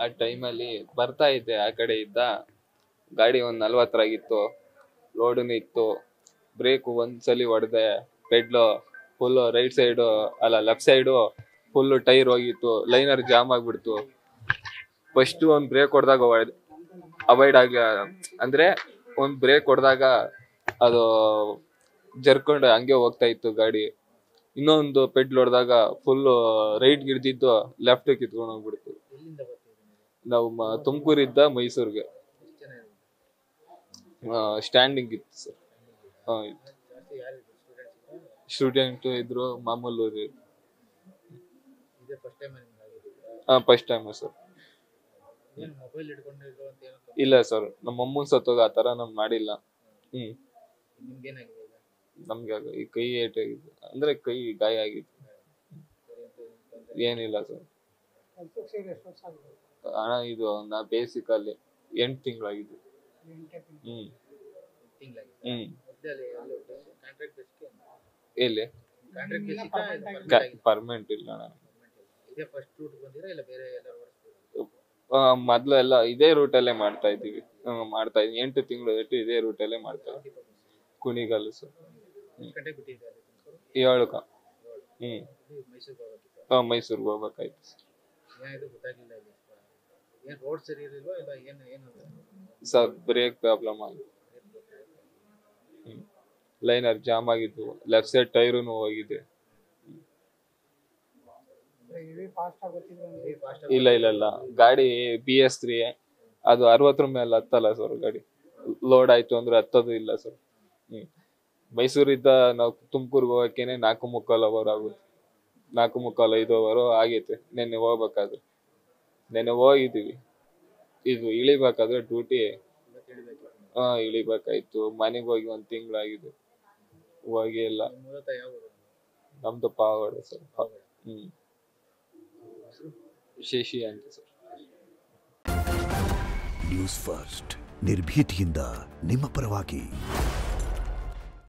ಆ ಟೈಮಲ್ಲಿ ಬರ್ತಾ ಇದ್ದೆ, ಆ ಕಡೆ ಇದ್ದ ಗಾಡಿ ಒಂದು 40ರಾಗಿತ್ತು, ಲೋಡೂ ಇತ್ತು. ಬ್ರೇಕ್ ಒಂದ್ಸಲಿ ಹೊಡೆದೆ, ಪೆಡ್ಲು ಫುಲ್ ರೈಟ್ ಸೈಡು ಅಲ್ಲ ಲೆಫ್ಟ್ ಸೈಡು ಫುಲ್ ಟೈರ್ ಹೋಗಿತ್ತು, ಲೈನರ್ ಜಾಮ್ ಆಗ್ಬಿಡ್ತು. ಫಸ್ಟ್ ಒಂದ್ ಬ್ರೇಕ್ ಹೊಡೆದಾಗ ಅವಾಯ್ಡ್ ಆಗ ಅಂದ್ರೆ ಒಂದ್ ಬ್ರೇಕ್ ಹೊಡೆದಾಗ ಅದು ಜರ್ಕೊಂಡು ಹಂಗೆ ಹೋಗ್ತಾ ಇತ್ತು ಗಾಡಿ. ಇನ್ನೊಂದು ಪೆಡ್ಲ್ ಹೊಡೆದಾಗ ಫುಲ್ ರೈಟ್ ಗಿಡ್ದಿದ್ದು ಲೆಫ್ಟ್ ಕಿತ್ಕೊಂಡು ಹೋಗ್ಬಿಡ್ತು. ನಾವು ತುಮಕೂರಿದ್ದ ಮೈಸೂರ್ಗೆ ಸ್ಟ್ಯಾಂಡಿಂಗ್ ಇತ್ತು ಸರ್. ಸ್ಟೂಡೆಂಟ್ ಇದ್ರು, ಮಾಮೂಲು. First time sir. ಇಲ್ಲ ಸರ್, ನಮ್ಮ ಅಮ್ಮನ್ ಸತ್ತೋಗ ಆತರ ನಮ್ ಮಾಡಿಲ್ಲ. ನಮ್ಗೆ ಈ ಕೈ ಏಟಾಗಿತ್ತು, ಅಂದ್ರೆ ಕೈ ಗಾಯ ಆಗಿತ್ತು. ಏನಿಲ್ಲ ಸರ್. ಹಣ ಇದು ನಾ ಬೇಸಿಕ್ ಅಲ್ಲಿ 8 ತಿಂಗಳಾಗಿದ್ದು. ಎಲ್ಲಿ ಪರ್ಮನೆಂಟ್ ಇಲ್ಲ ಅಣ್ಣ. ಮೊದ್ಲು ಎಲ್ಲ ಇದೇ ರೂಟ್ ಅಲ್ಲೇ ಮಾಡ್ತಾ ಇದ್ದೀವಿ. 8 ತಿಂಗಳು ಇದೇ ರೂಟ್ ಅಲ್ಲೇ ಮಾಡ್ತಾ ಇದ್ದೀವಿ. ಕುಣಿಗಲ್ ಸರ್. 7ಕ. ಮೈಸೂರ್ಗೆ ಹೋಗ್ಬೇಕಾಯ್ತು ಸರ್. ಬ್ರೇಕ್ ಪ್ರಾಬ್ಲಮ್ ಆಗಿ ಲೈನರ್ ಜಾಮ್ ಆಗಿದ್ದು, ಲೆಫ್ಟ್ ಸೈಡ್ ಟೈರುನು ಹೋಗಿದೆ. ಇಲ್ಲ ಇಲ್ಲ ಇಲ್ಲ, ಗಾಡಿ BS3 ಅದು 60 ಮೇಲೆ ಹತ್ತಲ್ಲ ಸರ್. ಗಾಡಿ ಲೋಡ್ ಆಯ್ತು ಅಂದ್ರೆ ಹತ್ತೋದು ಇಲ್ಲ ಸರ್. ಮೈಸೂರಿದ್ದ ನಾವು ತುಮಕೂರ್ಗೆ ಹೋಗಕ್ಕೇನೆ 4:45 ಅವರ್ ಆಗುತ್ತೆ. 4:45 ಅವರ್ ಆಗೈತೆ. ನೆನ್ನೆ ಹೋಗ್ಬೇಕಾದ್ರೆ, ನೆನ್ನೆ ಹೋಗಿದ್ದೀವಿ. ಇದು ಇಳಿಬೇಕಾದ್ರೆ ಡ್ಯೂಟಿ ಇಳಿಬೇಕಾಯ್ತು. ಮನೆಗೆ ಹೋಗಿ 1 ತಿಂಗಳಾಗಿದೆ, ಹೋಗಿ ಇಲ್ಲ. ನಮ್ದು ಪಾವಗಡ ಸರ್. ಶಶಿ ಅಂತ ಸರ್. ನ್ಯೂಸ್ ಫಸ್ಟ್, ನಿರ್ಭೀತಿಯಿಂದ ನಿಮ್ಮ ಪರವಾಗಿ.